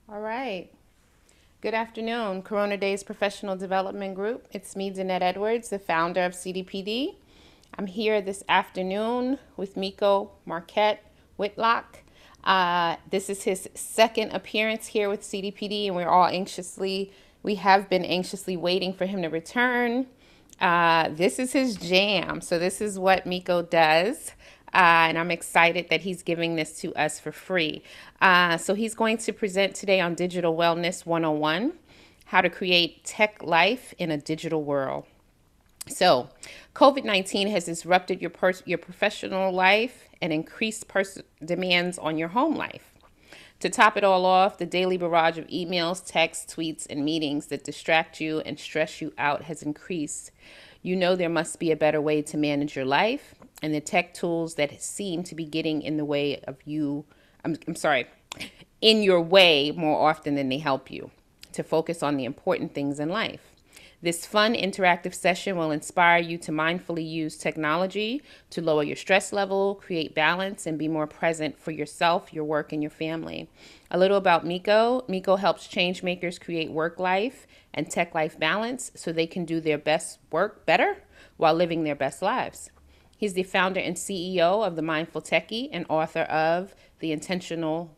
All right. Good afternoon, Corona Daze Professional Development Group. It's me, Danette Edwards, the founder of CDPD. I'm here this afternoon with Meico, Marquette, Whitlock. This is his second appearance here with CDPD, and we have been anxiously waiting for him to return. This is his jam. So this is what Meico does. And I'm excited that he's giving this to us for free. So he's going to present today on Digital Wellness 101, how to create tech life in a digital world. So, COVID-19 has disrupted your professional life and increased demands on your home life. To top it all off, the daily barrage of emails, texts, tweets, and meetings that distract you and stress you out has increased. You know there must be a better way to manage your life, and the tech tools that seem to be getting in the way of you, I'm sorry, in your way more often than they help you to focus on the important things in life. This fun interactive session will inspire you to mindfully use technology to lower your stress level, create balance, and be more present for yourself, your work, and your family. A little about Meico. Meico helps change makers create work life and tech life balance so they can do their best work better while living their best lives. He's the founder and CEO of The Mindful Techie and author of The Intention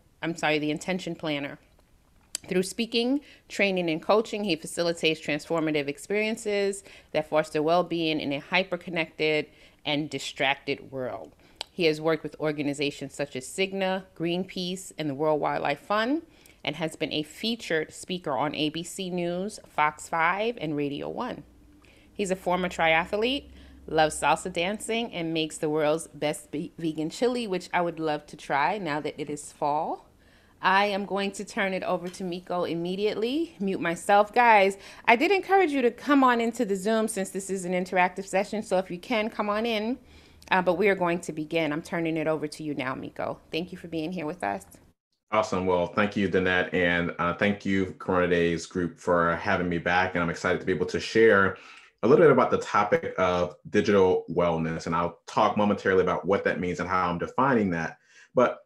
Planner. Through speaking, training, and coaching, he facilitates transformative experiences that foster well-being in a hyper-connected and distracted world. He has worked with organizations such as Cigna, Greenpeace, and the World Wildlife Fund, and has been a featured speaker on ABC News, Fox 5, and Radio 1. He's a former triathlete, loves salsa dancing, and makes the world's best vegan chili, which I would love to try now that it is fall. I am going to turn it over to Meico immediately. Mute myself. Guys, I did encourage you to come on into the Zoom since this is an interactive session. So if you can, come on in. But we are going to begin. I'm turning it over to you now, Meico. Thank you for being here with us. Awesome. Well, thank you, Danette, and thank you, Corona Days group, for having me back. And I'm excited to be able to share a little bit about the topic of digital wellness. And I'll talk momentarily about what that means and how I'm defining that. But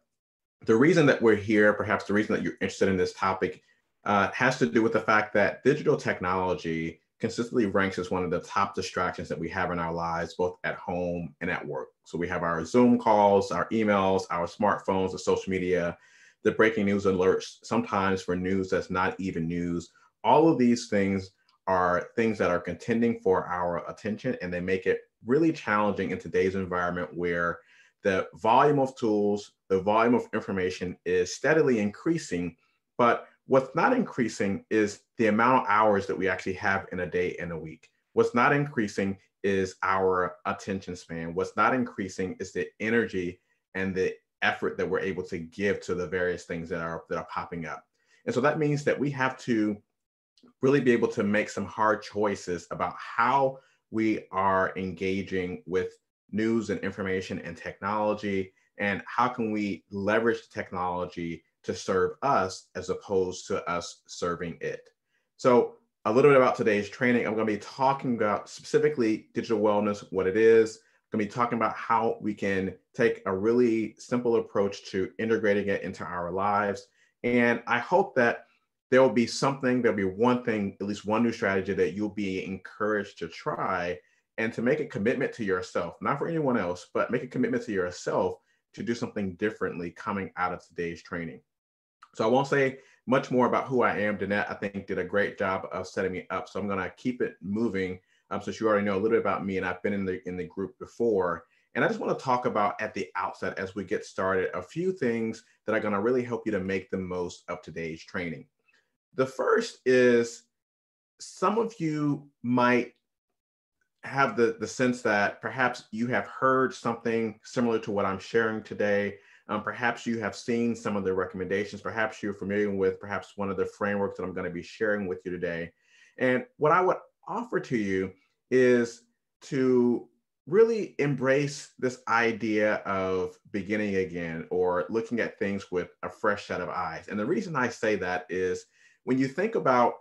the reason that we're here, perhaps the reason that you're interested in this topic, has to do with the fact that digital technology consistently ranks as one of the top distractions that we have in our lives, both at home and at work. So we have our Zoom calls, our emails, our smartphones, the social media, the breaking news alerts, sometimes for news that's not even news. All of these things are things that are contending for our attention, and they make it really challenging in today's environment where the volume of tools, the volume of information is steadily increasing, but what's not increasing is the amount of hours that we actually have in a day and a week. What's not increasing is our attention span. What's not increasing is the energy and the effort that we're able to give to the various things that are popping up. And so that means that we have to really be able to make some hard choices about how we are engaging with news and information and technology, and how can we leverage the technology to serve us as opposed to us serving it. So a little bit about today's training. I'm going to be talking about specifically digital wellness, what it is. I'm going to be talking about how we can take a really simple approach to integrating it into our lives. And I hope that there'll be one thing, at least one new strategy that you'll be encouraged to try, and to make a commitment to yourself, not for anyone else, but make a commitment to yourself to do something differently coming out of today's training. So I won't say much more about who I am. Danette, I think, did a great job of setting me up. So I'm going to keep it moving, since you already know a little bit about me, and I've been in the group before. And I just want to talk about at the outset, as we get started, a few things that are going to really help you to make the most of today's training. The first is, some of you might have the sense that perhaps you have heard something similar to what I'm sharing today. Perhaps you have seen some of the recommendations. Perhaps you're familiar with perhaps one of the frameworks that I'm going to be sharing with you today. And what I would offer to you is to really embrace this idea of beginning again, or looking at things with a fresh set of eyes. And the reason I say that is, when you think about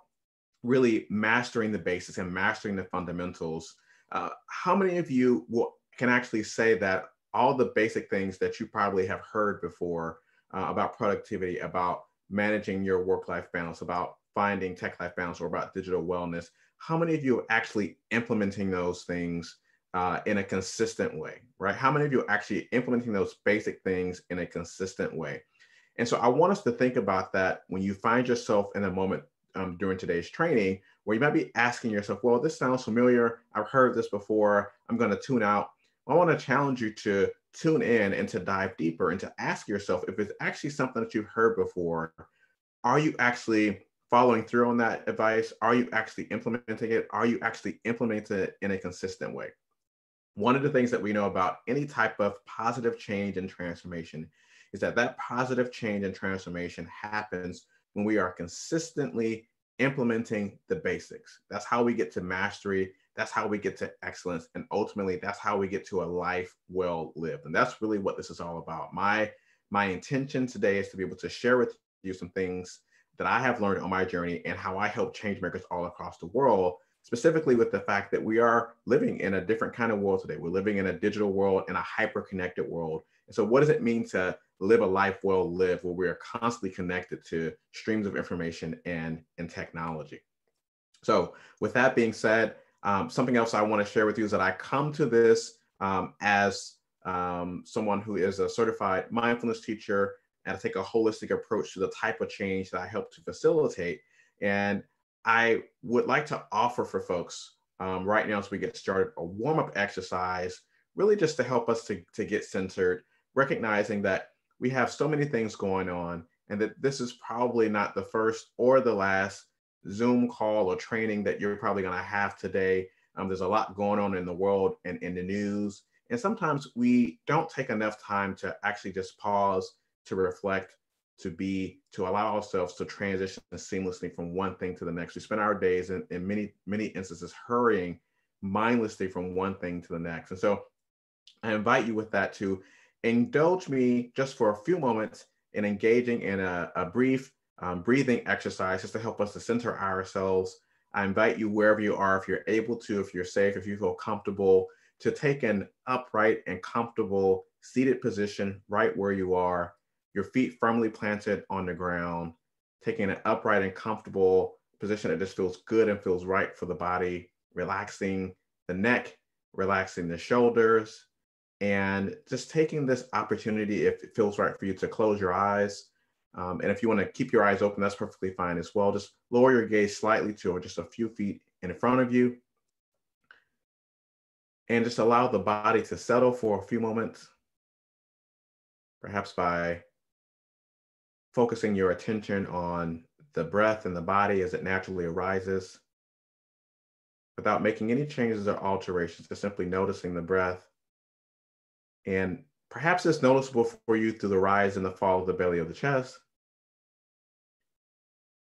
really mastering the basics and mastering the fundamentals, how many of you can actually say that all the basic things that you probably have heard before about productivity, about managing your work-life balance, about finding tech-life balance, or about digital wellness, how many of you are actually implementing those things in a consistent way, right? How many of you are actually implementing those basic things in a consistent way? And so I want us to think about that when you find yourself in a moment during today's training where you might be asking yourself, well, this sounds familiar. I've heard this before. I'm going to tune out. I want to challenge you to tune in and to dive deeper and to ask yourself if it's actually something that you've heard before. Are you actually following through on that advice? Are you actually implementing it? Are you actually implementing it in a consistent way? One of the things that we know about any type of positive change and transformation is that that positive change and transformation happens when we are consistently implementing the basics. That's how we get to mastery. That's how we get to excellence. And ultimately, that's how we get to a life well lived. And that's really what this is all about. My intention today is to be able to share with you some things that I have learned on my journey and how I help change makers all across the world, specifically with the fact that we are living in a different kind of world today. We're living in a digital world, in a hyper-connected world. And so what does it mean to live a life well lived where we are constantly connected to streams of information and technology? So with that being said, something else I want to share with you is that I come to this as someone who is a certified mindfulness teacher, and I take a holistic approach to the type of change that I help to facilitate. And I would like to offer for folks right now as we get started a warm-up exercise, really just to help us to get centered, recognizing that we have so many things going on and that this is probably not the first or the last Zoom call or training that you're probably going to have today. There's a lot going on in the world and in the news. And sometimes we don't take enough time to actually just pause, to reflect, to allow ourselves to transition seamlessly from one thing to the next. We spend our days in many instances hurrying mindlessly from one thing to the next. And so I invite you with that to indulge me just for a few moments in engaging in a brief breathing exercise just to help us to center ourselves. I invite you wherever you are, if you're able to, if you're safe, if you feel comfortable, to take an upright and comfortable seated position right where you are, your feet firmly planted on the ground, taking an upright and comfortable position that just feels good and feels right for the body, relaxing the neck, relaxing the shoulders, and just taking this opportunity, if it feels right for you, to close your eyes. And if you want to keep your eyes open, that's perfectly fine as well. Just lower your gaze slightly to just a few feet in front of you. And just allow the body to settle for a few moments, perhaps by focusing your attention on the breath and the body as it naturally arises, without making any changes or alterations, just simply noticing the breath. And perhaps it's noticeable for you through the rise and the fall of the belly of the chest,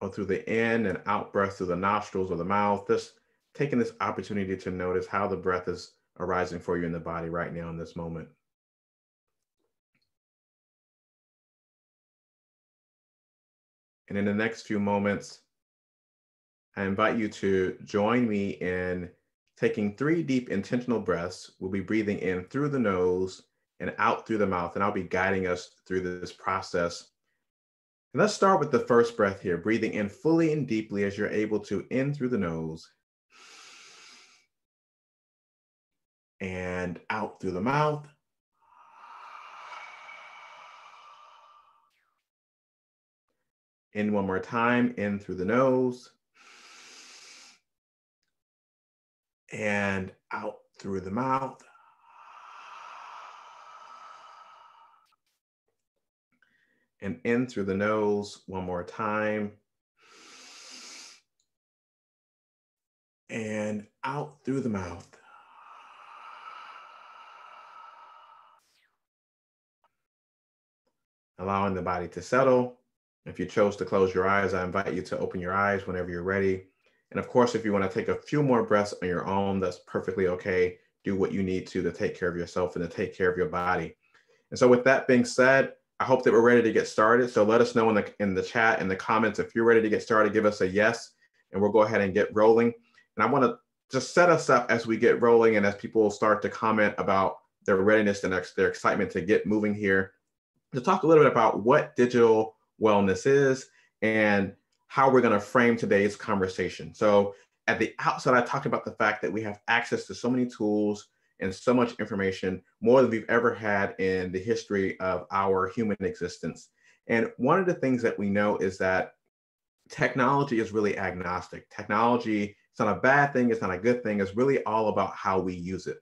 or through the in and out breath through the nostrils or the mouth. Just taking this opportunity to notice how the breath is arising for you in the body right now in this moment. And in the next few moments, I invite you to join me in taking 3 deep intentional breaths. We'll be breathing in through the nose and out through the mouth, and I'll be guiding us through this process. And let's start with the first breath here, breathing in fully and deeply as you're able to, in through the nose and out through the mouth. In one more time, in through the nose and out through the mouth. And in through the nose one more time. And out through the mouth. Allowing the body to settle. If you chose to close your eyes, I invite you to open your eyes whenever you're ready. And of course, if you want to take a few more breaths on your own, that's perfectly okay. Do what you need to take care of yourself and to take care of your body. And so with that being said, I hope that we're ready to get started. So let us know in the chat, in the comments, if you're ready to get started, give us a yes, and we'll go ahead and get rolling. And I want to just set us up as we get rolling and as people start to comment about their readiness and their excitement to get moving here, to talk a little bit about what digital wellness is and how we're going to frame today's conversation. So at the outset, I talked about the fact that we have access to so many tools and so much information, more than we've ever had in the history of our human existence. And one of the things that we know is that technology is really agnostic. Technology, it's not a bad thing, it's not a good thing, it's really all about how we use it.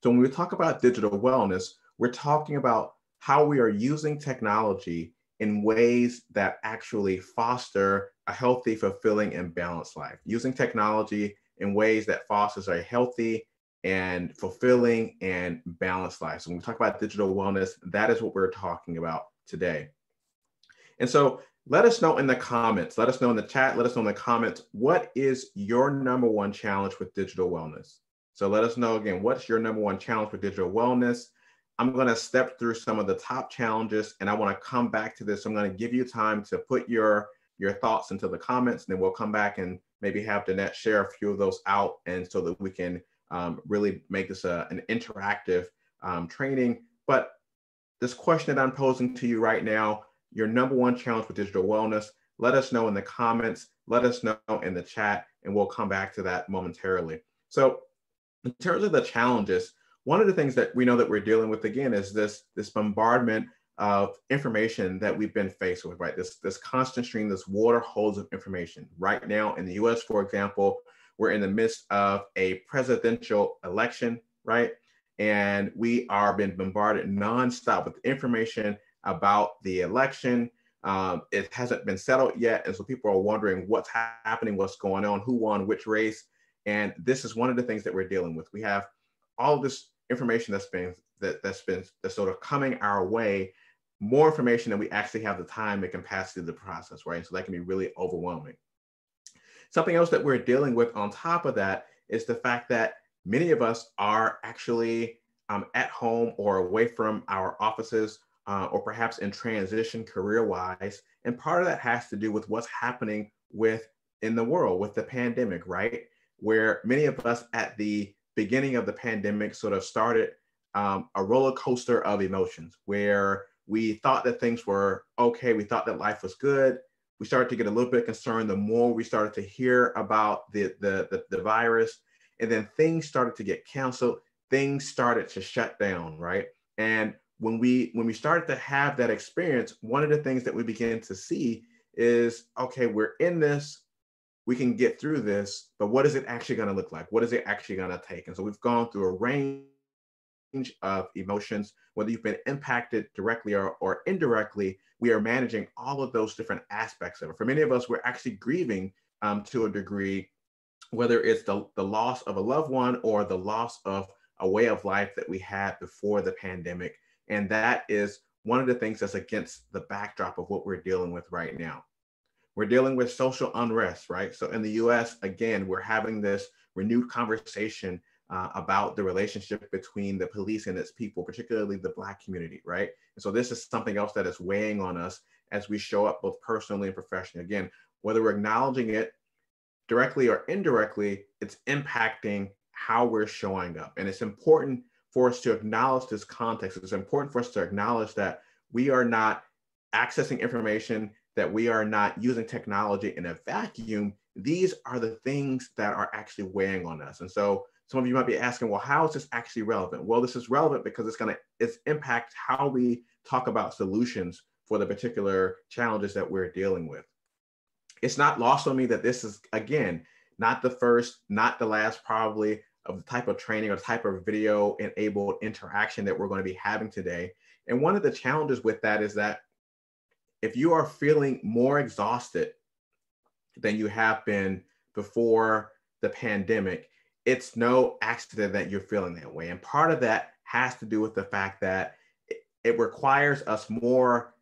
So when we talk about digital wellness, we're talking about how we are using technology in ways that actually foster a healthy, fulfilling, and balanced life. Using technology in ways that fosters a healthy and fulfilling and balanced life. So when we talk about digital wellness, that is what we're talking about today. And so let us know in the comments, let us know in the chat, let us know in the comments, what is your number one challenge with digital wellness? So let us know again, what's your number one challenge with digital wellness? I'm going to step through some of the top challenges and I want to come back to this. I'm going to give you time to put your thoughts into the comments, and then we'll come back and maybe have Danette share a few of those out, and so that we can really make this an interactive training. But this question that I'm posing to you right now, your number one challenge with digital wellness, let us know in the comments, let us know in the chat, and we'll come back to that momentarily. So in terms of the challenges, one of the things that we know that we're dealing with, again, is this bombardment of information that we've been faced with, right? This constant stream, this water hose of information. Right now in the US, for example, we're in the midst of a presidential election, right? And we are being bombarded nonstop with information about the election. It hasn't been settled yet. And so people are wondering what's happening, what's going on, who won which race. And this is one of the things that we're dealing with. We have all of this information that's sort of coming our way, more information than we actually have the time and capacity to process, right? So that can be really overwhelming. Something else that we're dealing with on top of that is the fact that many of us are actually at home or away from our offices, or perhaps in transition career-wise. And part of that has to do with what's happening in the world with the pandemic, right? Where many of us at the beginning of the pandemic sort of started a roller coaster of emotions, where we thought that things were okay. We thought that life was good. We started to get a little bit concerned the more we started to hear about the virus. And then things started to get canceled. Things started to shut down, right? And when we started to have that experience, one of the things that we began to see is, okay, we're in this, we can get through this, but what is it actually going to look like? What is it actually going to take? And so we've gone through a range of emotions, whether you've been impacted directly or indirectly. We are managing all of those different aspects of it. For many of us, we're actually grieving to a degree, whether it's the loss of a loved one or the loss of a way of life that we had before the pandemic. And that is one of the things that's against the backdrop of what we're dealing with right now. We're dealing with social unrest, right? So in the US, again, we're having this renewed conversation about the relationship between the police and its people, particularly the Black community, right? And so this is something else that is weighing on us as we show up both personally and professionally. Again, whether we're acknowledging it directly or indirectly, it's impacting how we're showing up. And it's important for us to acknowledge this context. It's important for us to acknowledge that we are not accessing information, that we are not using technology in a vacuum. These are the things that are actually weighing on us. And so some of you might be asking, well, how is this actually relevant? Well, this is relevant because it's impact how we talk about solutions for the particular challenges that we're dealing with. It's not lost on me that this is, again, not the first, not the last probably of the type of training or the type of video enabled interaction that we're going to be having today. And one of the challenges with that is that if you are feeling more exhausted than you have been before the pandemic, it's no accident that you're feeling that way. And part of that has to do with the fact that it requires us more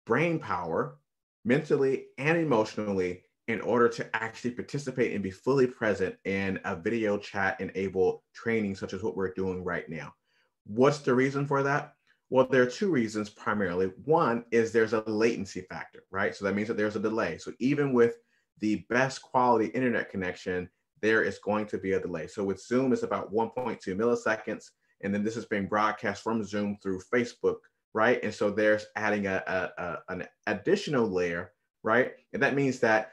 brain power, mentally and emotionally, in order to actually participate and be fully present in a video chat enabled training such as what we're doing right now. What's the reason for that? Well, there are two reasons primarily. One is there's a latency factor, right? So that means that there's a delay. So even with the best quality internet connection, there is going to be a delay. So with Zoom, it's about 1.2 milliseconds. And then this is being broadcast from Zoom through Facebook right? And so there's adding an additional layer, right? And that means that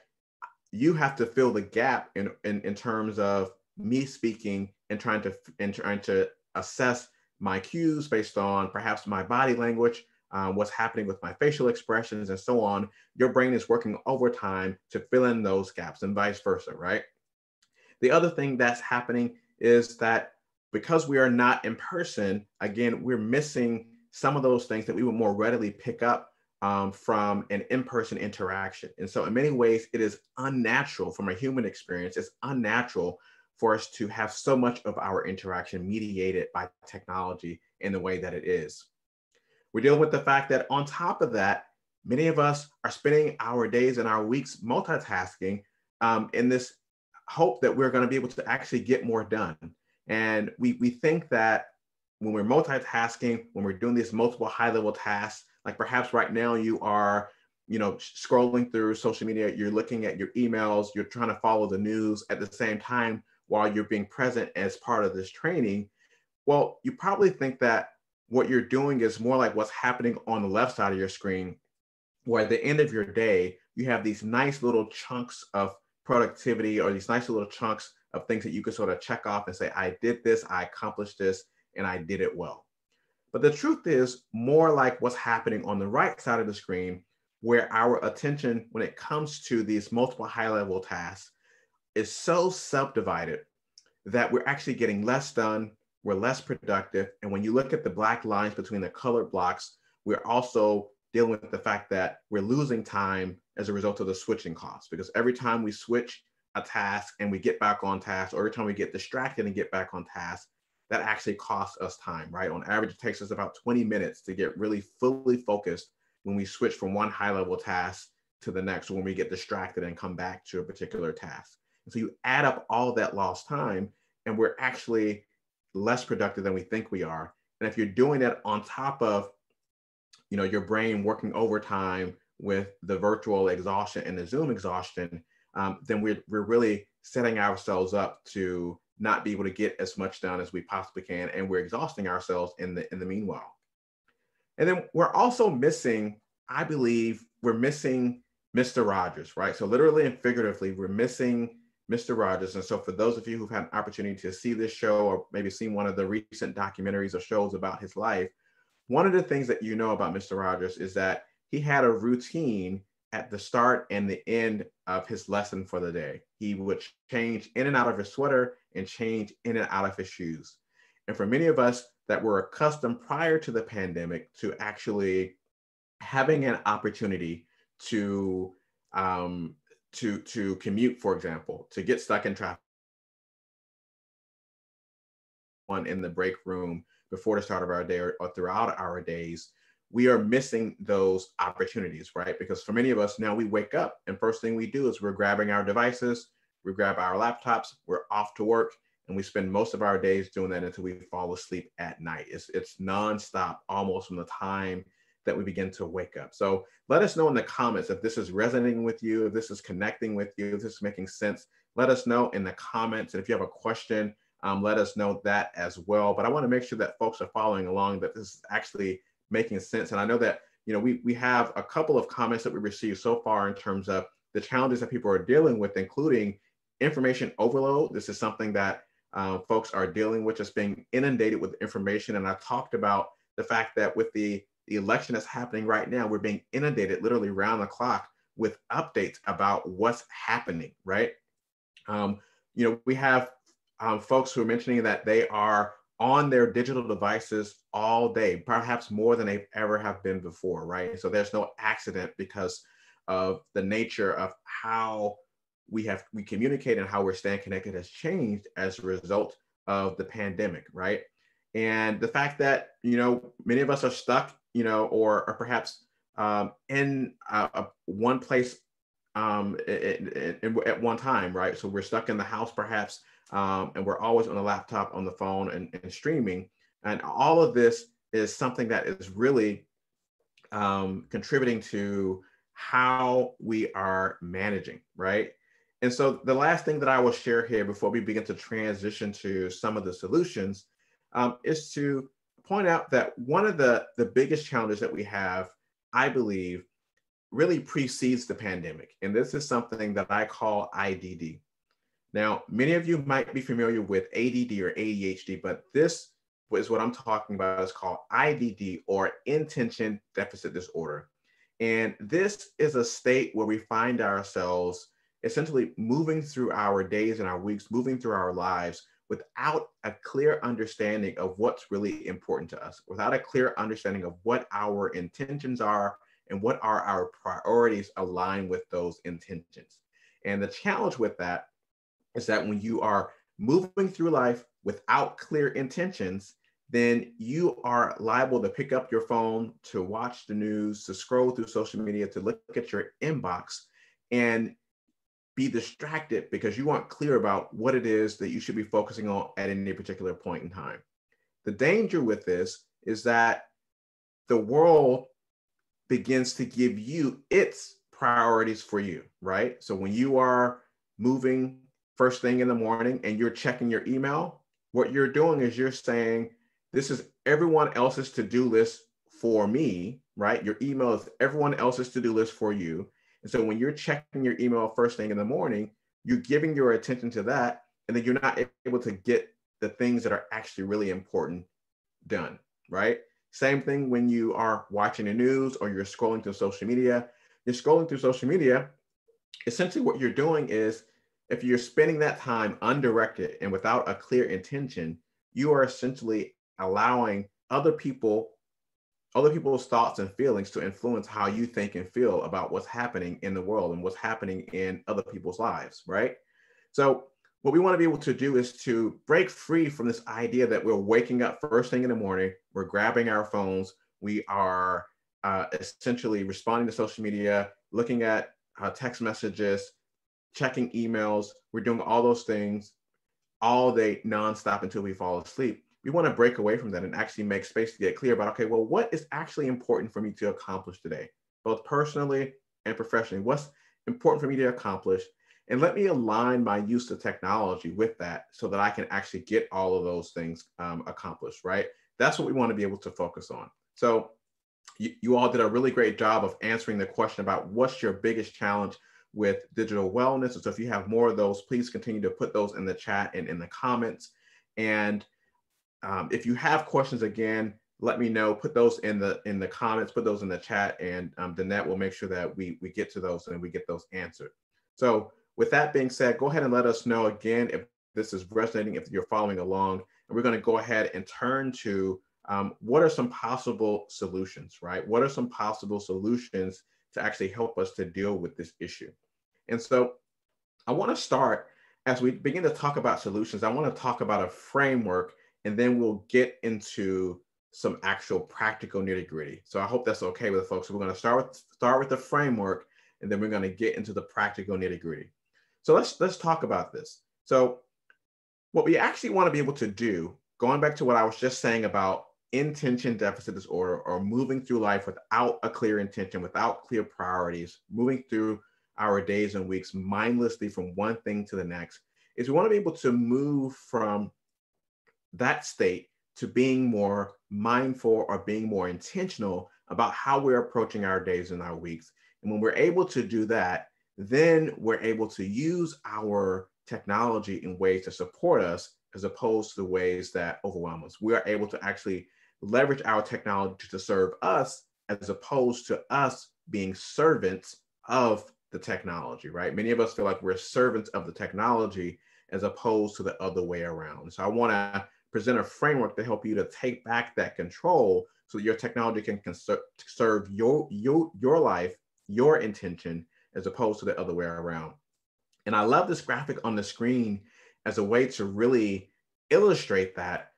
you have to fill the gap in terms of me speaking and trying to assess my cues based on perhaps my body language, what's happening with my facial expressions, and so on. Your brain is working overtime to fill in those gaps, and vice versa, right? The other thing that's happening is that because we are not in person, again, we're missing some of those things that we would more readily pick up from an in-person interaction. And so in many ways, it is unnatural from a human experience. It's unnatural for us to have so much of our interaction mediated by technology in the way that it is. We're dealing with the fact that on top of that, many of us are spending our days and our weeks multitasking in this hope that we're going to be able to actually get more done. And we think that when we're multitasking, when we're doing these multiple high level tasks, like perhaps right now you are, scrolling through social media, you're looking at your emails, you're trying to follow the news at the same time while you're being present as part of this training. Well, you probably think that what you're doing is more like what's happening on the left side of your screen, where at the end of your day, you have these nice little chunks of productivity or these nice little chunks of things that you can sort of check off and say, I did this, I accomplished this, and I did it well. But the truth is more like what's happening on the right side of the screen, where our attention, when it comes to these multiple high level tasks, is so subdivided that we're actually getting less done, we're less productive. And when you look at the black lines between the colored blocks, we're also dealing with the fact that we're losing time as a result of the switching costs. Because every time we switch a task and we get back on task, or every time we get distracted and get back on task, that actually costs us time, right? On average, it takes us about 20 minutes to get really fully focused when we switch from one high level task to the next, or when we get distracted and come back to a particular task. And so you add up all that lost time, and we're actually less productive than we think we are. And if you're doing that on top of, your brain working overtime with the virtual exhaustion and the Zoom exhaustion, then we're really setting ourselves up to not be able to get as much done as we possibly can, and we're exhausting ourselves in the meanwhile. And then we're also missing, I believe, we're missing Mr. Rogers, right? So literally and figuratively, we're missing Mr. Rogers. And so for those of you who've had an opportunity to see this show, or maybe seen one of the recent documentaries or shows about his life, one of the things that you know about Mr. Rogers is that he had a routine at the start and the end of his lesson for the day. He would change in and out of his sweater and change in and out of his shoes. And for many of us that were accustomed prior to the pandemic to actually having an opportunity to commute, for example, to get stuck in traffic in the break room before the start of our day, or throughout our days, we are missing those opportunities, right? Because for many of us now, we wake up and first thing we do is we're grabbing our devices, we grab our laptops, we're off to work, and we spend most of our days doing that until we fall asleep at night. It's nonstop almost from the time that we begin to wake up. So let us know in the comments if this is resonating with you, if this is connecting with you, if this is making sense. Let us know in the comments. And if you have a question, let us know that as well. But I want to make sure that folks are following along, that this is actually making sense. And I know that, we have a couple of comments that we received so far in terms of the challenges that people are dealing with, including information overload. This is something that folks are dealing with, just being inundated with information. And I talked about the fact that with the election that's happening right now, we're being inundated literally round the clock with updates about what's happening, right? We have folks who are mentioning that they are on their digital devices all day, perhaps more than they've ever have been before, right? So there's no accident because of the nature of how we communicate and how we're staying connected has changed as a result of the pandemic, right? And the fact that, many of us are stuck, or perhaps in one place at one time, right? So we're stuck in the house perhaps, and we're always on the laptop, on the phone, and streaming. And all of this is something that is really contributing to how we are managing, right? And so the last thing that I will share here before we begin to transition to some of the solutions is to point out that one of the biggest challenges that we have, I believe, really precedes the pandemic. And this is something that I call IDD. Now, many of you might be familiar with ADD or ADHD, but this is what I'm talking about. It's called IDD, or Intention Deficit Disorder. And this is a state where we find ourselves essentially moving through our days and our weeks, moving through our lives without a clear understanding of what's really important to us, without a clear understanding of what our intentions are and what are our priorities align with those intentions. And the challenge with that is that when you are moving through life without clear intentions, then you are liable to pick up your phone, to watch the news, to scroll through social media, to look at your inbox and be distracted because you aren't clear about what it is that you should be focusing on at any particular point in time. The danger with this is that the world begins to give you its priorities for you, right? So when you are moving first thing in the morning and you're checking your email, what you're doing is you're saying, this is everyone else's to-do list for me, right? Your email is everyone else's to-do list for you. And so when you're checking your email first thing in the morning, you're giving your attention to that, and then you're not able to get the things that are actually really important done, right? Same thing when you are watching the news or you're scrolling through social media. You're scrolling through social media. Essentially what you're doing is, if you're spending that time undirected and without a clear intention, you are essentially allowing other people's thoughts and feelings to influence how you think and feel about what's happening in the world and what's happening in other people's lives, right? So what we want to be able to do is to break free from this idea that we're waking up first thing in the morning, we're grabbing our phones, we are essentially responding to social media, looking at text messages, checking emails. We're doing all those things all day nonstop until we fall asleep. We want to break away from that and actually make space to get clear about, okay, well, what is actually important for me to accomplish today, both personally and professionally? What's important for me to accomplish? And let me align my use of technology with that so that I can actually get all of those things accomplished, right? That's what we want to be able to focus on. So you all did a really great job of answering the question about what's your biggest challenge with digital wellness. And so if you have more of those, please continue to put those in the chat and in the comments. And if you have questions, again, let me know. Put those in the comments, put those in the chat, and Danette will make sure that we get to those and we get those answered. So with that being said, go ahead and let us know again if this is resonating, if you're following along. And we're going to go ahead and turn to what are some possible solutions, right? What are some possible solutions to actually help us to deal with this issue? And so I want to start, as we begin to talk about solutions, I want to talk about a framework, and then we'll get into some actual practical nitty gritty. So I hope that's okay with the folks. So we're going to start with the framework, and then we're going to get into the practical nitty gritty. So let's talk about this. So what we actually want to be able to do, going back to what I was just saying about intention deficit disorder, or moving through life without a clear intention, without clear priorities, moving through our days and weeks mindlessly from one thing to the next, is we want to be able to move from that state to being more mindful or being more intentional about how we're approaching our days and our weeks. And when we're able to do that, then we're able to use our technology in ways to support us as opposed to the ways that overwhelm us. We are able to actually leverage our technology to serve us as opposed to us being servants of the technology, right? Many of us feel like we're servants of the technology as opposed to the other way around. So I want to present a framework to help you to take back that control so that your technology can serve your life, your intention, as opposed to the other way around. And I love this graphic on the screen as a way to really illustrate that,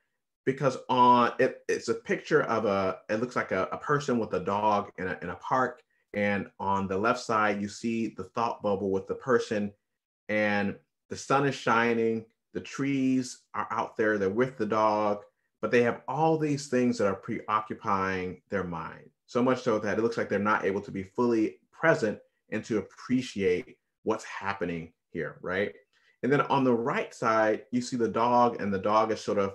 because it's a picture of it looks like a person with a dog in a park. And on the left side, you see the thought bubble with the person, and the sun is shining, the trees are out there, they're with the dog, but they have all these things that are preoccupying their mind. So much so that it looks like they're not able to be fully present and to appreciate what's happening here, right? And then on the right side, you see the dog, and the dog is sort of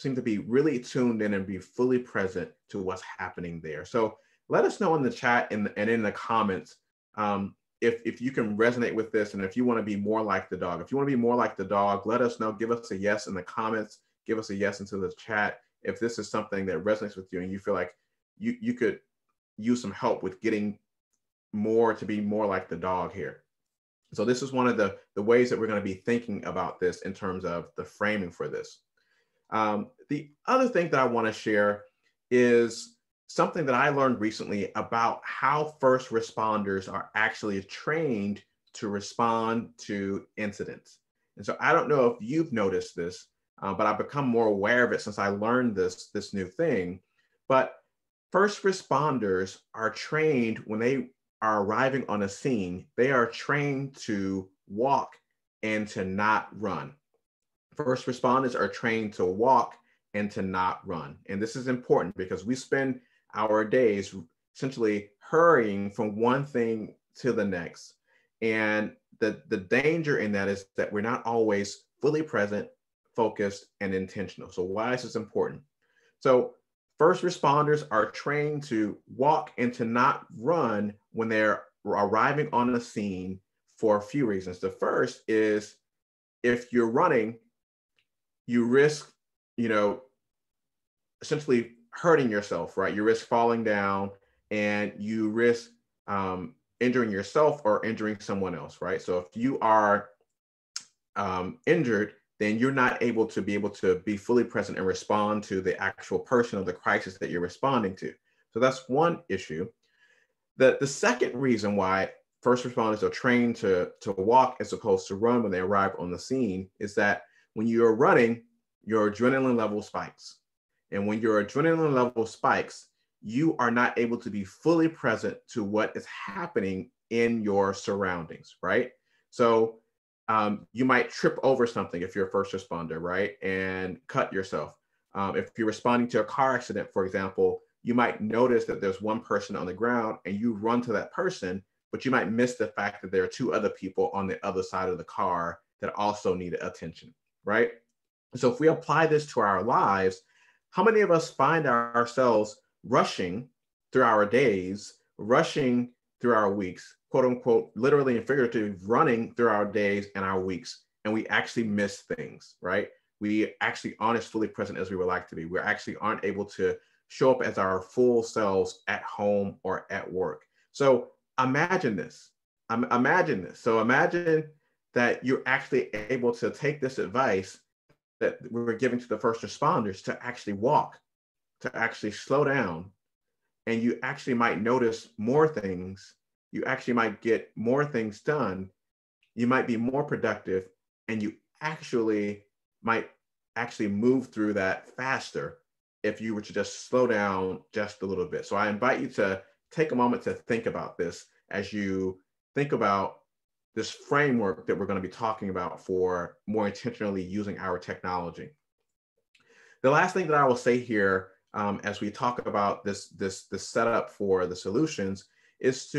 seem to be really tuned in and be fully present to what's happening there. So let us know in the chat and in the comments if you can resonate with this, and if you want to be more like the dog. If you want to be more like the dog, let us know. Give us a yes in the comments. Give us a yes into the chat if this is something that resonates with you and you feel like you could use some help with getting more to be more like the dog here. So this is one of the ways that we're going to be thinking about this in terms of the framing for this. The other thing that I want to share is something that I learned recently about how first responders are actually trained to respond to incidents. And so I don't know if you've noticed this, but I've become more aware of it since I learned this new thing. But first responders are trained when they are arriving on a scene, they are trained to walk and to not run. First responders are trained to walk and to not run. And this is important because we spend our days essentially hurrying from one thing to the next. And the danger in that is that we're not always fully present, focused, and intentional. So why is this important? So first responders are trained to walk and to not run when they're arriving on the scene for a few reasons. The first is if you're running, you risk, essentially hurting yourself, right? You risk falling down and you risk injuring yourself or injuring someone else, right? So if you are injured, then you're not able to be fully present and respond to the actual person or the crisis that you're responding to. So that's one issue. The second reason why first responders are trained to walk as opposed to run when they arrive on the scene is that when you're running, your adrenaline level spikes. And when your adrenaline level spikes, you are not able to be fully present to what is happening in your surroundings, right? So you might trip over something if you're a first responder, right? And cut yourself. If you're responding to a car accident, for example, you might notice that there's one person on the ground and you run to that person, but you might miss the fact that there are two other people on the other side of the car that also need attention, right? So if we apply this to our lives, how many of us find ourselves rushing through our days, rushing through our weeks, quote unquote, literally and figuratively running through our days and our weeks, and we actually miss things, right? We actually aren't as fully present as we would like to be. We actually aren't able to show up as our full selves at home or at work. So imagine this. Imagine this. So imagine that you're actually able to take this advice that we're giving to the first responders to actually walk, to actually slow down, and you actually might notice more things. You actually might get more things done. You might be more productive, and you actually might move through that faster if you were to just slow down just a little bit. So I invite you to take a moment to think about this as you think about this framework that we're going to be talking about for more intentionally using our technology. The last thing that I will say here as we talk about this setup for the solutions is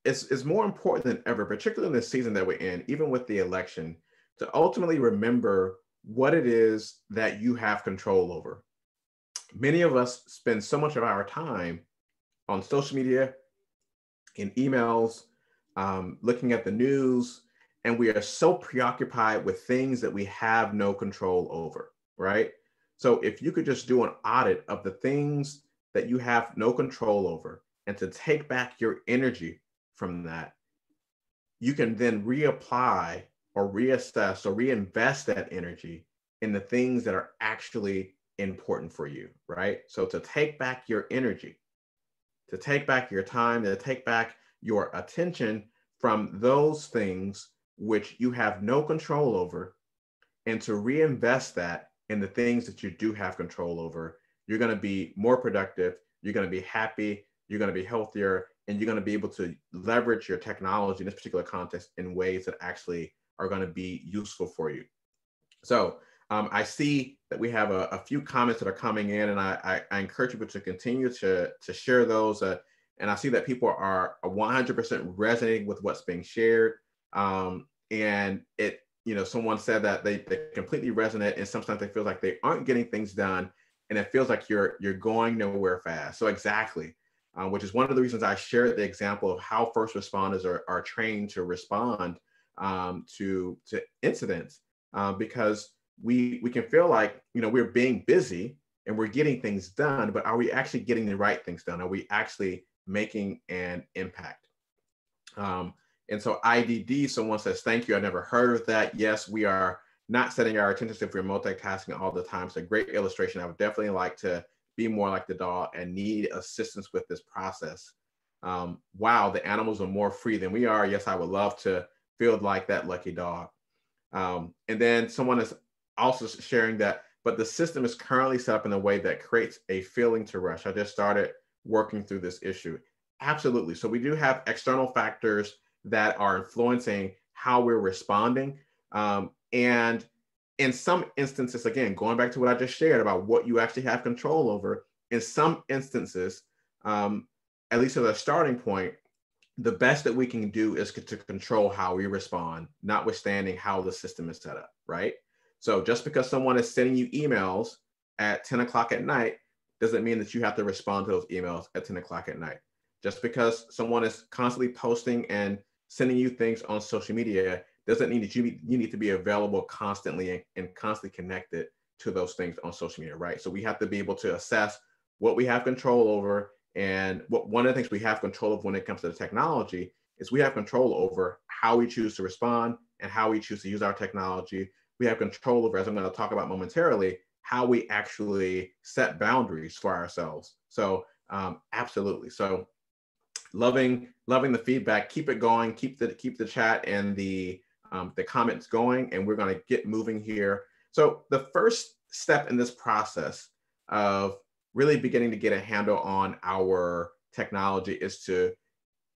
it's more important than ever, particularly in the season that we're in, even with the election, to ultimately remember what it is that you have control over. Many of us spend so much of our time on social media, in emails, looking at the news, and we are so preoccupied with things that we have no control over, right? So if you could just do an audit of the things that you have no control over and to take back your energy from that, you can then reapply or reassess or reinvest that energy in the things that are actually important for you, right? So to take back your energy, to take back your time, to take back your attention from those things which you have no control over, and to reinvest that in the things that you do have control over, you're going to be more productive, you're going to be happy, you're going to be healthier, and you're going to be able to leverage your technology in this particular context in ways that actually are going to be useful for you. So I see that we have a few comments that are coming in, and I encourage people to continue to share those. And I see that people are 100% resonating with what's being shared. And it, someone said that they completely resonate, and sometimes they feel like they aren't getting things done, and it feels like you're going nowhere fast. So exactly, which is one of the reasons I shared the example of how first responders are trained to respond to incidents, because we can feel like we're being busy and we're getting things done, but are we actually getting the right things done? Are we actually making an impact? And so IDD, someone says, thank you. I never heard of that. Yes, we are not setting our attention if we're multitasking all the time. It's a great illustration. I would definitely like to be more like the dog and need assistance with this process. Wow, the animals are more free than we are. Yes, I would love to feel like that lucky dog. And then someone is also sharing that, but the system is currently set up in a way that creates a feeling to rush. I just started working through this issue. Absolutely. So we do have external factors that are influencing how we're responding. And in some instances, again, going back to what I just shared about what you actually have control over, in some instances, at least as a starting point, the best that we can do is to control how we respond, notwithstanding how the system is set up, right? So just because someone is sending you emails at 10 o'clock at night doesn't mean that you have to respond to those emails at 10 o'clock at night. Just because someone is constantly posting and sending you things on social media doesn't mean that you need to be available constantly and constantly connected to those things on social media, right? So we have to be able to assess what we have control over. And one of the things we have control of when it comes to the technology is we have control over how we choose to respond and how we choose to use our technology. We have control over, as I'm going to talk about momentarily, how we actually set boundaries for ourselves. So absolutely. So loving the feedback. Keep it going. Keep the chat and the comments going, and we're going to get moving here. So the first step in this process of really beginning to get a handle on our technology is to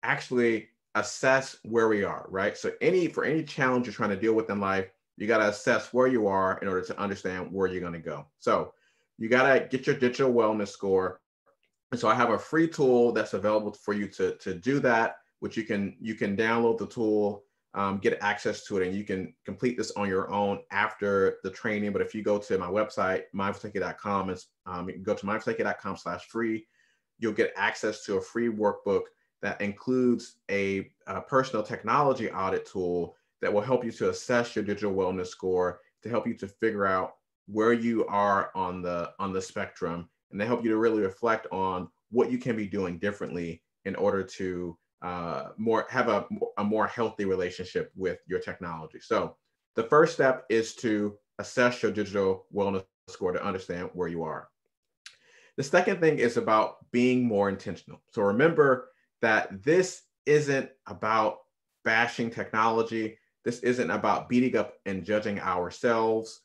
actually assess where we are, right? So for any challenge you're trying to deal with in life, you got to assess where you are in order to understand where you're going to go. So you got to get your digital wellness score. And so I have a free tool that's available for you to do that, which you can download the tool, get access to it, and you can complete this on your own after the training. But if you go to my website, mindfulthinking.com, you can go to mindfulthinking.com/free, you'll get access to a free workbook that includes a personal technology audit tool that will help you to assess your digital wellness score, to help you to figure out where you are on the spectrum, and they help you to really reflect on what you can be doing differently in order to have a more healthy relationship with your technology. So the first step is to assess your digital wellness score to understand where you are. The second thing is about being more intentional. So remember that this isn't about bashing technology. This isn't about beating up and judging ourselves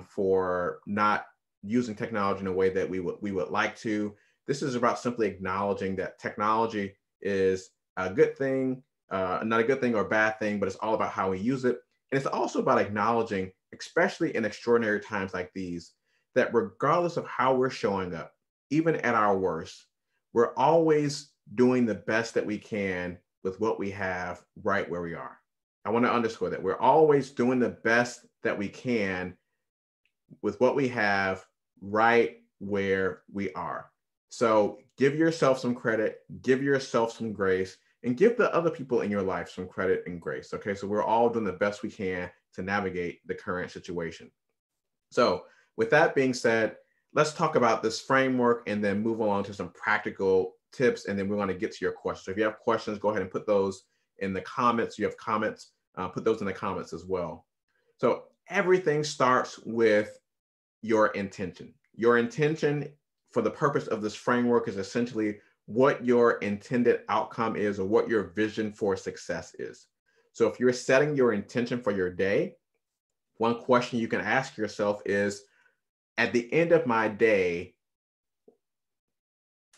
for not using technology in a way that we would like to. This is about simply acknowledging that technology is a good thing, not a good thing or a bad thing, but it's all about how we use it. And it's also about acknowledging, especially in extraordinary times like these, that regardless of how we're showing up, even at our worst, we're always doing the best that we can with what we have right where we are. I want to underscore that we're always doing the best that we can with what we have right where we are. So give yourself some credit, give yourself some grace, and give the other people in your life some credit and grace. Okay, so we're all doing the best we can to navigate the current situation. So with that being said, let's talk about this framework and then move along to some practical tips, and then we're going to get to your questions. So if you have questions, go ahead and put those in the comments. You have comments, put those in the comments as well. So everything starts with your intention. Your intention for the purpose of this framework is essentially what your intended outcome is, or what your vision for success is. So if you're setting your intention for your day, one question you can ask yourself is, at the end of my day,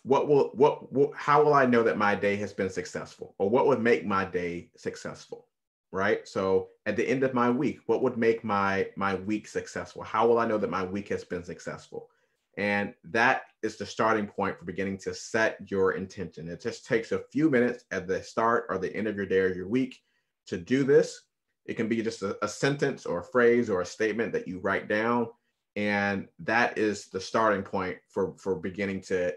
how will I know that my day has been successful, or what would make my day successful, right? So at the end of my week, what would make my week successful? How will I know that my week has been successful? And that is the starting point for beginning to set your intention. It just takes a few minutes at the start or the end of your day or your week to do this. It can be just a sentence or a phrase or a statement that you write down. And that is the starting point for beginning to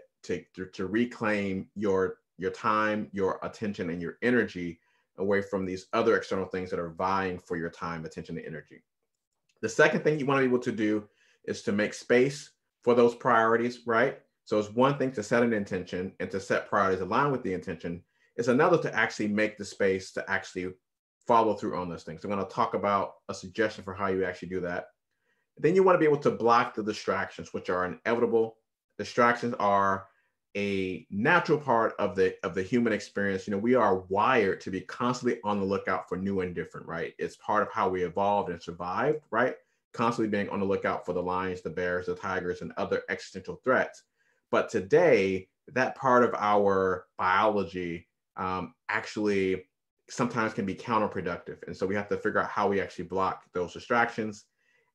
reclaim your time, your attention, and your energy away from these other external things that are vying for your time, attention, and energy. The second thing you want to be able to do is to make space for those priorities, right? So it's one thing to set an intention and to set priorities aligned with the intention. It's another to actually make the space to actually follow through on those things. I'm going to talk about a suggestion for how you actually do that. Then you want to be able to block the distractions, which are inevitable. Distractions are a natural part of the human experience. We are wired to be constantly on the lookout for new and different, right? It's part of how we evolved and survived, right? Constantly being on the lookout for the lions, the bears, the tigers, and other existential threats. But today, that part of our biology actually sometimes can be counterproductive. And so we have to figure out how we actually block those distractions.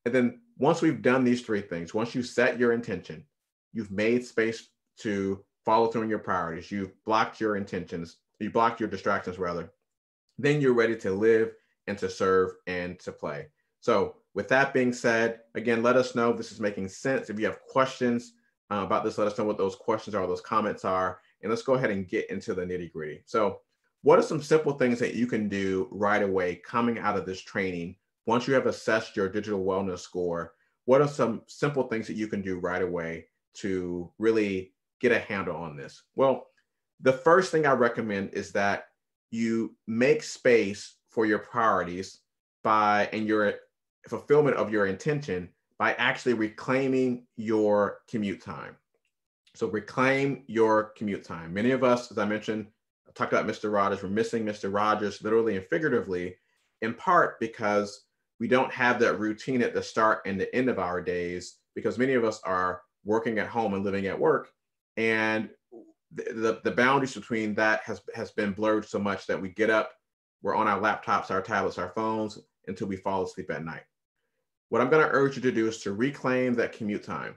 And then once we've done these three things, once you set your intention, you've made space to follow through on your priorities, you've blocked your intentions, you blocked your distractions rather, then you're ready to live and to serve and to play. So with that being said, again, let us know if this is making sense. If you have questions about this, let us know what those questions are, those comments are, and let's go ahead and get into the nitty gritty. So what are some simple things that you can do right away coming out of this training? Once you have assessed your digital wellness score, what are some simple things that you can do right away to really get a handle on this? Well, the first thing I recommend is that you make space for your priorities and your fulfillment of your intention by actually reclaiming your commute time. So reclaim your commute time. Many of us, as I mentioned, I talked about Mr. Rogers, we're missing Mr. Rogers literally and figuratively, in part because we don't have that routine at the start and the end of our days, because many of us are working at home and living at work. And the boundaries between that has been blurred so much that we get up, we're on our laptops, our tablets, our phones until we fall asleep at night. What I'm going to urge you to do is to reclaim that commute time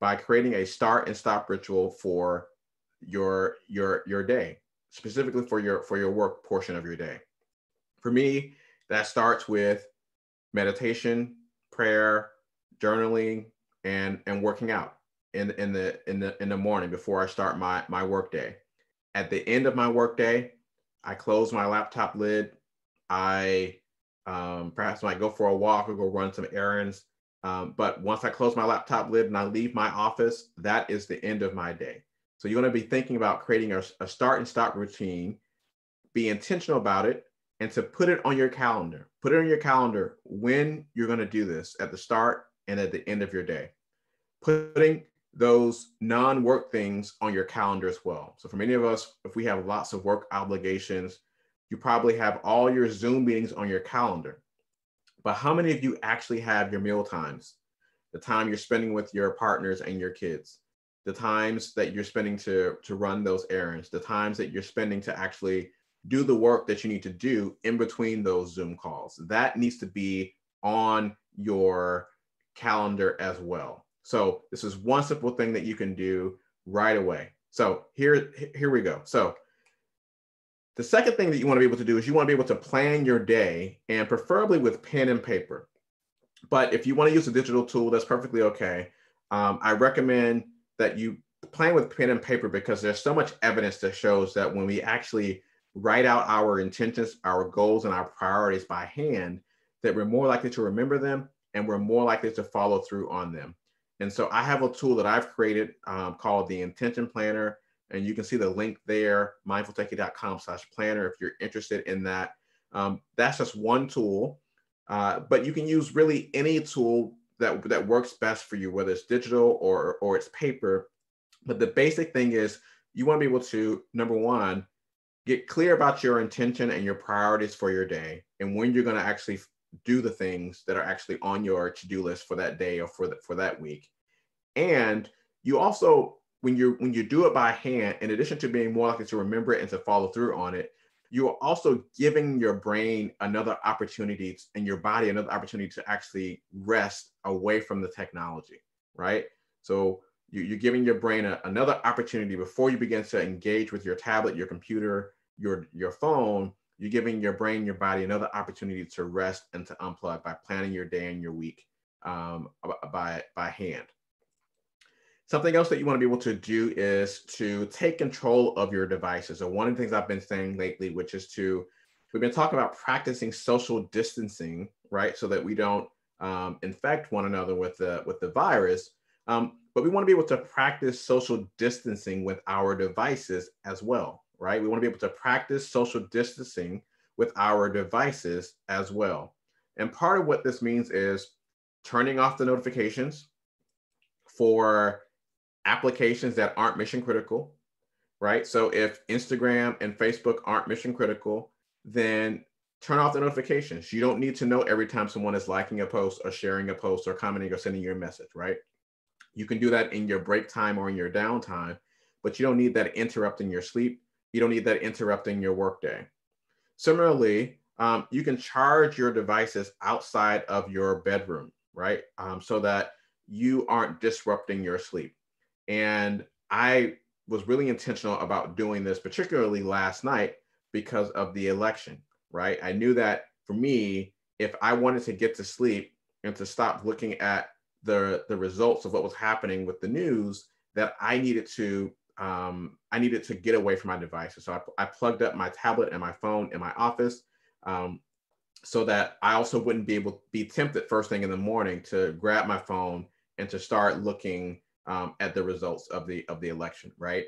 by creating a start and stop ritual for your day, specifically for your work portion of your day. For me, that starts with meditation, prayer, journaling, and working out in the morning before I start my work day. At the end of my work day, I close my laptop lid. I perhaps might go for a walk or go run some errands. But once I close my laptop lid and I leave my office, that is the end of my day. So you're going to be thinking about creating a start and stop routine, be intentional about it, and to put it on your calendar. Put it on your calendar when you're going to do this, at the start and at the end of your day. Putting those non-work things on your calendar as well. So for many of us, if we have lots of work obligations, you probably have all your Zoom meetings on your calendar. But how many of you actually have your meal times, the time you're spending with your partners and your kids, the times that you're spending to run those errands, the times that you're spending to actually do the work that you need to do in between those Zoom calls? That needs to be on your calendar as well. So this is one simple thing that you can do right away. So here we go. So the second thing that you want to be able to do is you want to be able to plan your day, and preferably with pen and paper. But if you want to use a digital tool, that's perfectly okay. I recommend that you plan with pen and paper because there's so much evidence that shows that when we actually write out our intentions, our goals, and our priorities by hand, that we're more likely to remember them and we're more likely to follow through on them. And so I have a tool that I've created called the Intention Planner. And you can see the link there, mindfultechie.com/planner if you're interested in that. That's just one tool, but you can use really any tool that works best for you, whether it's digital or it's paper. But the basic thing is you want to be able to, number one, get clear about your intention and your priorities for your day and when you're going to actually do the things that are actually on your to-do list for that day or for that week. And you also, when you do it by hand, in addition to being more likely to remember it and to follow through on it, you are also giving your brain another opportunity and your body another opportunity to actually rest away from the technology, right? So you're giving your brain another opportunity before you begin to engage with your tablet, your computer, your phone, You're giving your brain, your body another opportunity to rest and to unplug by planning your day and your week by hand. Something else that you want to be able to do is to take control of your devices. So one of the things I've been saying lately, which is we've been talking about practicing social distancing, right? So that we don't infect one another with the virus. But we want to be able to practice social distancing with our devices as well, right? We want to be able to practice social distancing with our devices as well. And part of what this means is turning off the notifications for applications that aren't mission critical, right? So if Instagram and Facebook aren't mission critical, then turn off the notifications. You don't need to know every time someone is liking a post or sharing a post or commenting or sending you a message, right? You can do that in your break time or in your downtime, but you don't need that interrupting your sleep. You don't need that interrupting your workday. Similarly, you can charge your devices outside of your bedroom, right? So that you aren't disrupting your sleep. And I was really intentional about doing this, particularly last night, because of the election, right? I knew that for me, if I wanted to get to sleep and to stop looking at the results of what was happening with the news, that I needed to get away from my devices. So I plugged up my tablet and my phone in my office, so that I also wouldn't be tempted first thing in the morning to grab my phone and to start looking at the results of the election, right?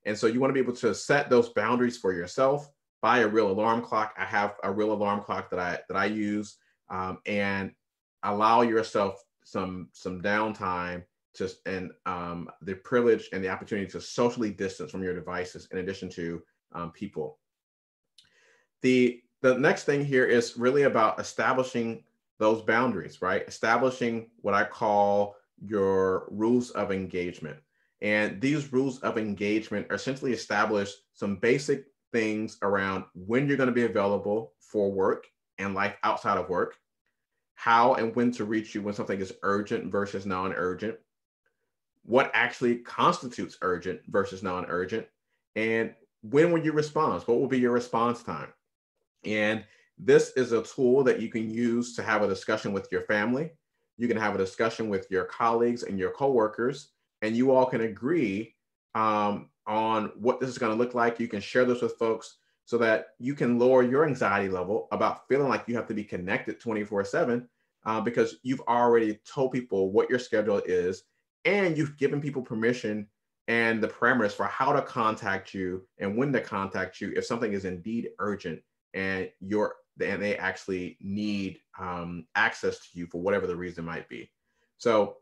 And so you want to be able to set those boundaries for yourself. Buy a real alarm clock. I have a real alarm clock that I use, and allow yourself some downtime and the privilege and the opportunity to socially distance from your devices, in addition to people. The next thing here is really about establishing those boundaries, right? Establishing what I call your rules of engagement. And these rules of engagement are essentially establish some basic things around when you're going to be available for work and life outside of work, how and when to reach you when something is urgent versus non-urgent, what actually constitutes urgent versus non-urgent, and when will you respond? What will be your response time? And this is a tool that you can use to have a discussion with your family. You can have a discussion with your colleagues and your coworkers, and you all can agree on what this is going to look like. You can share this with folks so that you can lower your anxiety level about feeling like you have to be connected 24/7, because you've already told people what your schedule is, and you've given people permission and the parameters for how to contact you and when to contact you if something is indeed urgent and they actually need access to you for whatever the reason might be. So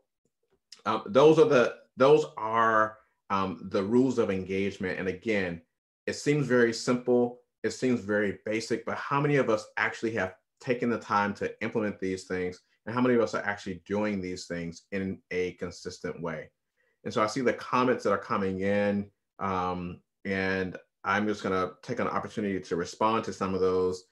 those are the rules of engagement. And again, it seems very simple, it seems very basic, but how many of us actually have taken the time to implement these things, and how many of us are actually doing these things in a consistent way? And so I see the comments that are coming in, and I'm just going to take an opportunity to respond to some of those.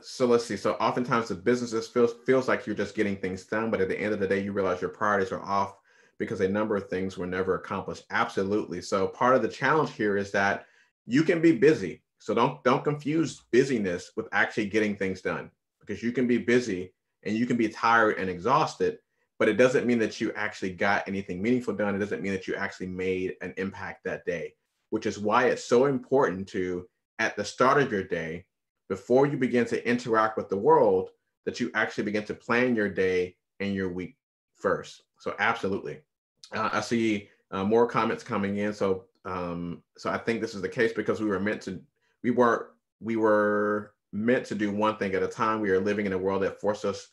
So let's see. So oftentimes the businesses feels like you're just getting things done, but at the end of the day, you realize your priorities are off because a number of things were never accomplished. Absolutely. So part of the challenge here is that you can be busy. So don't confuse busyness with actually getting things done, because you can be busy and you can be tired and exhausted, but it doesn't mean that you actually got anything meaningful done. It doesn't mean that you actually made an impact that day, which is why it's so important to, at the start of your day, before you begin to interact with the world, that you actually begin to plan your day and your week first. So absolutely. I see more comments coming in. So I think this is the case because we were meant to do one thing at a time. We are living in a world that forces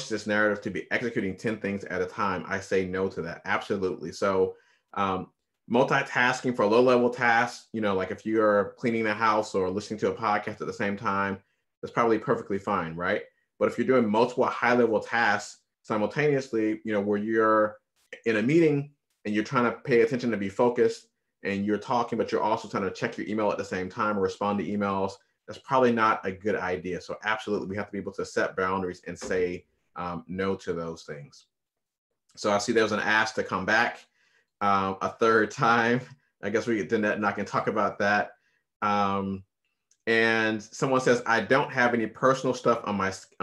this narrative to be executing 10 things at a time. I say no to that. Absolutely. So multitasking for low-level tasks, like if you're cleaning the house or listening to a podcast at the same time, that's probably perfectly fine, right? But if you're doing multiple high-level tasks simultaneously, where you're in a meeting and you're trying to pay attention to be focused and you're talking, but you're also trying to check your email at the same time or respond to emails, that's probably not a good idea. So absolutely, we have to be able to set boundaries and say no to those things. So I see there was an ask to come back a third time. I guess we get Danette and I can talk about that. Um, and someone says, I don't have any personal stuff on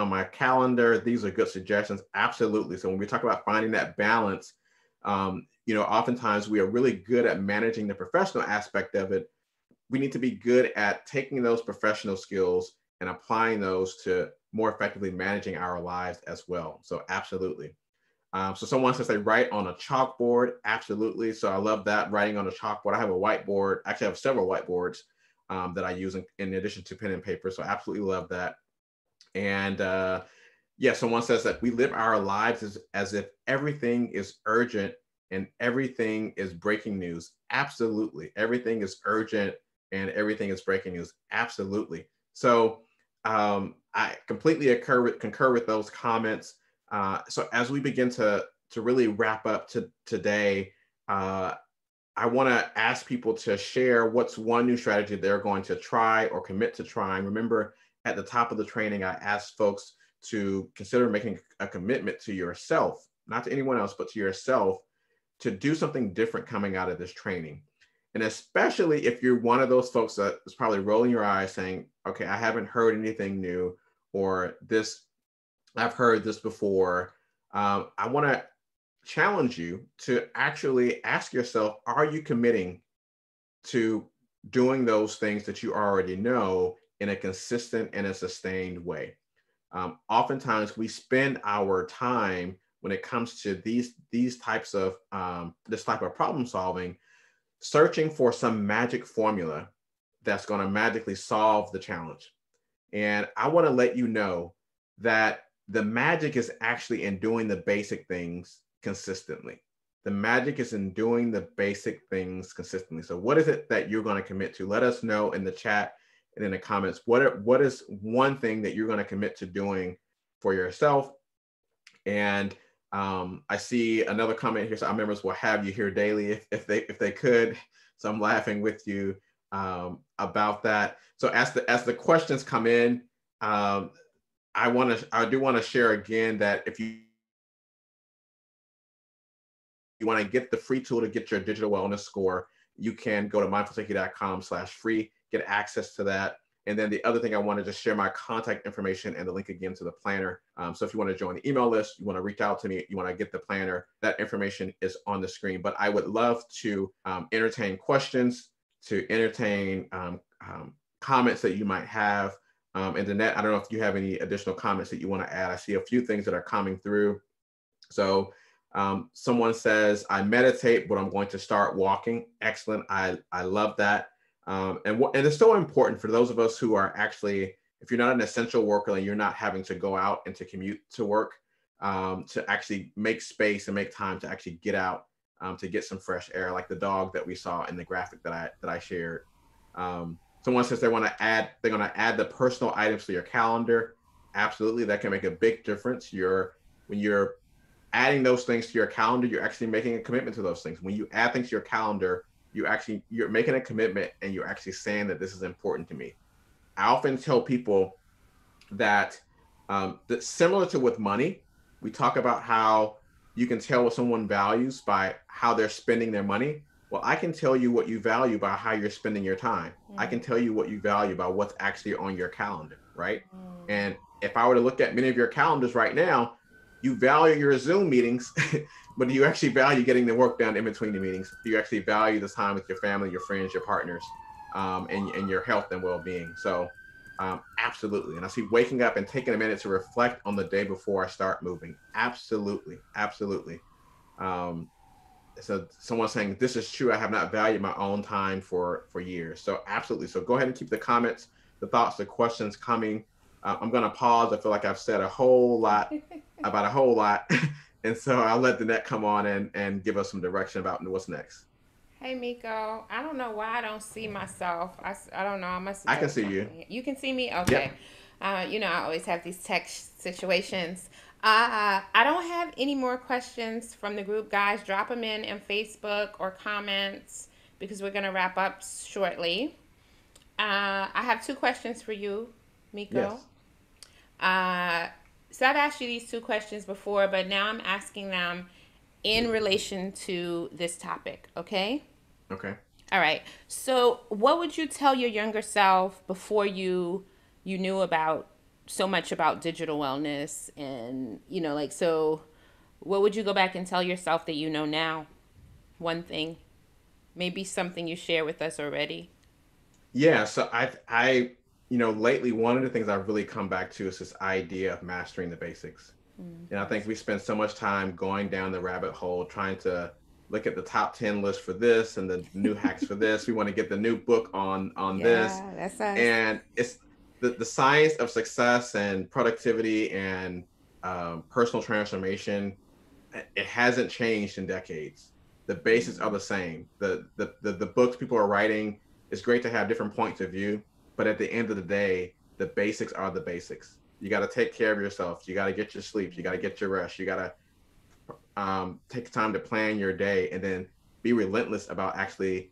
my calendar. These are good suggestions. Absolutely. So when we talk about finding that balance, oftentimes we are really good at managing the professional aspect of it. We need to be good at taking those professional skills and applying those to more effectively managing our lives as well. So absolutely. So someone says they write on a chalkboard. Absolutely. So I love that, writing on a chalkboard. I have a whiteboard. Actually, I have several whiteboards that I use in addition to pen and paper. So I absolutely love that. And yeah, someone says that we live our lives as if everything is urgent and everything is breaking news. Absolutely. Everything is urgent and everything is breaking news. Absolutely. So I completely concur with those comments. So as we begin to really wrap up today, I want to ask people to share what's one new strategy they're going to try or commit to trying. Remember, at the top of the training, I asked folks to consider making a commitment to yourself, not to anyone else, but to yourself, to do something different coming out of this training. And especially if you're one of those folks that is probably rolling your eyes saying, okay, I haven't heard anything new, or this, I've heard this before. I want to challenge you to actually ask yourself, are you committing to doing those things that you already know in a consistent and a sustained way? Oftentimes we spend our time when it comes to these types of this type of problem solving, searching for some magic formula that's going to magically solve the challenge. And I want to let you know that the magic is actually in doing the basic things consistently. The magic is in doing the basic things consistently. So what is it that you're going to commit to? Let us know in the chat and in the comments. What is one thing that you're going to commit to doing for yourself? And I see another comment here. So our members will have you here daily if they could. So I'm laughing with you about that. So as the questions come in, I do want to share again that if you want to get the free tool to get your digital wellness score, you can go to mindfulsafety.com/free, get access to that. And then the other thing, I wanted to share my contact information and the link again to the planner. So if you want to join the email list, you want to reach out to me, you want to get the planner, that information is on the screen. But I would love to entertain questions, to entertain comments that you might have. And Danette, I don't know if you have any additional comments that you want to add. I see a few things that are coming through. So someone says, I meditate, but I'm going to start walking. Excellent. I love that. And it's so important for those of us who are actually, if you're not an essential worker and you're not having to go out and to commute to work, to actually make space and make time to actually get out to get some fresh air, like the dog that we saw in the graphic that I shared. Someone says they're going to add the personal items to your calendar. Absolutely, that can make a big difference. When you're adding those things to your calendar, you're actually making a commitment to those things. When you add things to your calendar, you're making a commitment and you're actually saying that this is important to me. I often tell people that similar to with money, we talk about how you can tell what someone values by how they're spending their money. Well, I can tell you what you value by how you're spending your time. I can tell you what you value by what's actually on your calendar, right? And if I were to look at many of your calendars right now, you value your Zoom meetings, but do you actually value getting the work done in between the meetings? Do you actually value the time with your family, your friends, your partners, and your health and well-being? So absolutely. And I see waking up and taking a minute to reflect on the day before I start moving. Absolutely. Absolutely. So someone's saying, this is true. I have not valued my own time for years. So absolutely. So go ahead and keep the comments, the thoughts, the questions coming. I'm going to pause. I feel like I've said a whole lot about a whole lot. And so I'll let Danette come on and give us some direction about what's next. Hey, Meico. I don't know why I don't see myself. I don't know. I must have I can done see you. something. You can see me? Okay. Yep. I always have these tech situations. I don't have any more questions from the group, guys. Drop them in Facebook or comments because we're going to wrap up shortly. I have two questions for you, Meico. Yes. So I've asked you these two questions before, but now I'm asking them in relation to this topic, okay? Okay. All right. So, what would you tell your younger self before you knew about so much about digital wellness and, like so what would you go back and tell yourself that you know now? One thing, maybe something you share with us already. Yeah, so lately one of the things I've really come back to is this idea of mastering the basics. And I think we spend so much time going down the rabbit hole trying to look at the top 10 list for this and the new hacks for this. We want to get the new book on this. Yeah, that's us. And it's the science of success and productivity and personal transformation. It hasn't changed in decades. The basics are the same. The books people are writing, it's great to have different points of view, but at the end of the day, the basics are the basics. You got to take care of yourself. You got to get your sleep. You got to get your rest. You got to take time to plan your day and then be relentless about actually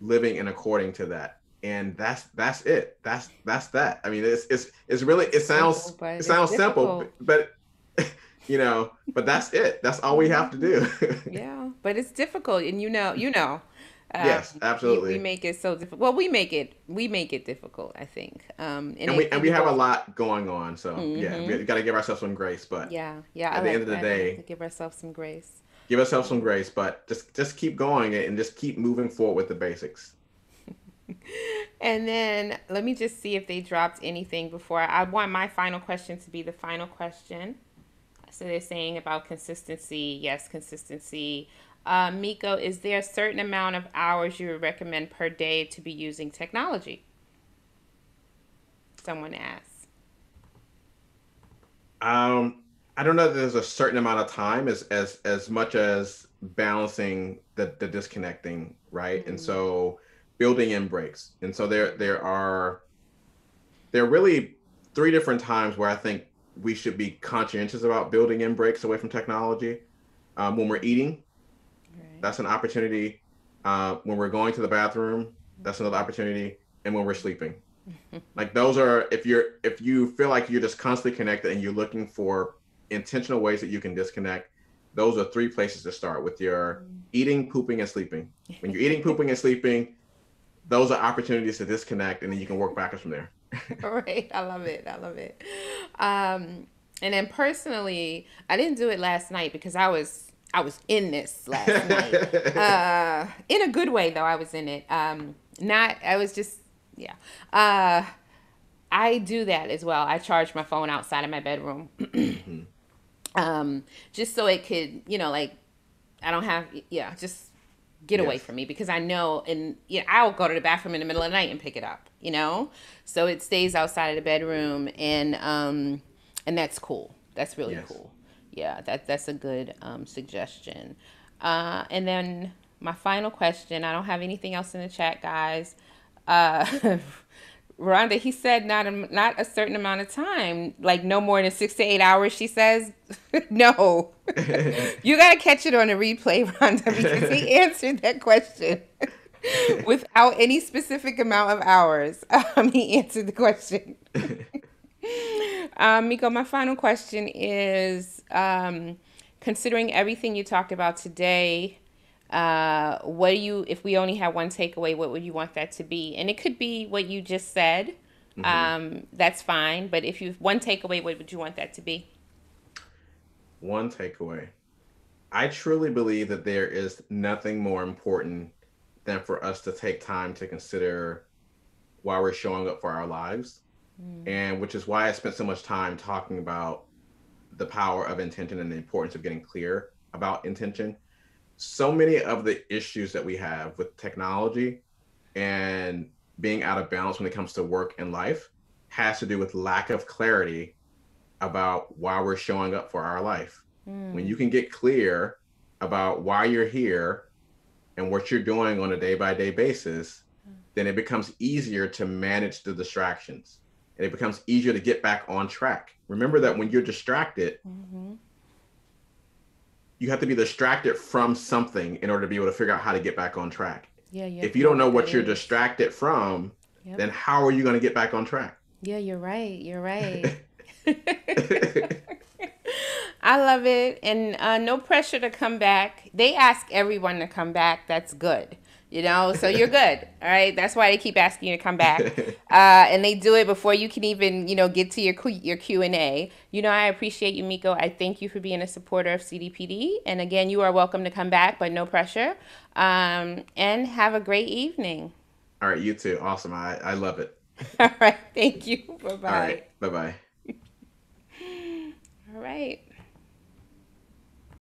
living in according to that. And that's it. That's that. I mean, it's really Simple, it but it's sounds simple, difficult. but but that's it. That's all we have to do. Yeah, but it's difficult, and Yes, we absolutely. make it so difficult. Well, we make it difficult, I think. And And it we can have a go. lot going on. So yeah, Hmm. we got to give ourselves some grace. But Yeah, yeah, I at the end like of the that. We have to day, give ourselves some grace. give ourselves some grace. But just keep going and just keep moving forward with the basics. And then let me just see if they dropped anything before. I want my final question to be the final question. So they're saying about consistency. Yes, consistency. Miko, is there a certain amount of hours you would recommend per day to be using technology? Someone asks. I don't know that there's a certain amount of time as much as balancing the disconnecting, right? And Mm, so building in breaks. And so there are really three different times where I think we should be conscientious about building in breaks away from technology. When we're eating, right. that's an opportunity. When we're going to the bathroom, that's another opportunity. And when we're sleeping, like those are if you feel like you're just constantly connected and you're looking for intentional ways that you can disconnect, those are three places to start with your eating, pooping, and sleeping. When you're eating, pooping, and sleeping, those are opportunities to disconnect, and then you can work backwards from there. All right. I love it. I love it. And then personally, I didn't do it last night because I was in this last night. In a good way though. I was in it. Not. I was just yeah. I do that as well. I charge my phone outside of my bedroom, Hmm. just so it could, like I don't have, yeah, just get away Yes. from me because I know, and I'll go to the bathroom in the middle of the night and pick it up, so it stays outside of the bedroom, and that's cool. That's really Yes. cool. Yeah, that's a good suggestion. And then my final question. I don't have anything else in the chat, guys. Uh, Rhonda, he said not a certain amount of time, like no more than 6 to 8 hours. She says, no, you gotta catch it on a replay, Rhonda, because he answered that question without any specific amount of hours. He answered the question. Miko, my final question is, considering everything you talked about today, what do you, if we only have one takeaway, what would you want that to be? And it could be what you just said. Hmm. That's fine. But if you one takeaway, what would you want that to be? One takeaway. I truly believe that there is nothing more important than for us to take time to consider why we're showing up for our lives. And which is why I spent so much time talking about the power of intention and the importance of getting clear about intention. So many of the issues that we have with technology and being out of balance when it comes to work and life has to do with lack of clarity about why we're showing up for our life. When you can get clear about why you're here and what you're doing on a day by day basis, then it becomes easier to manage the distractions and it becomes easier to get back on track. Remember that when you're distracted, Mm-hmm. you have to be distracted from something in order to be able to figure out how to get back on track. Yeah, you have If to you know don't know what that what you're is. distracted from, Yep. then how are you going to get back on track? Yeah, you're right. You're right. I love it. And no pressure to come back. They ask everyone to come back. That's good. So you're good. All right. That's why they keep asking you to come back. And they do it before you can even, get to your Q&A. I appreciate you, Meico. I thank you for being a supporter of CDPD. And again, you are welcome to come back, but no pressure. And have a great evening. All right, you too. Awesome. I love it. All right. Thank you. All right. Bye-bye. Bye bye.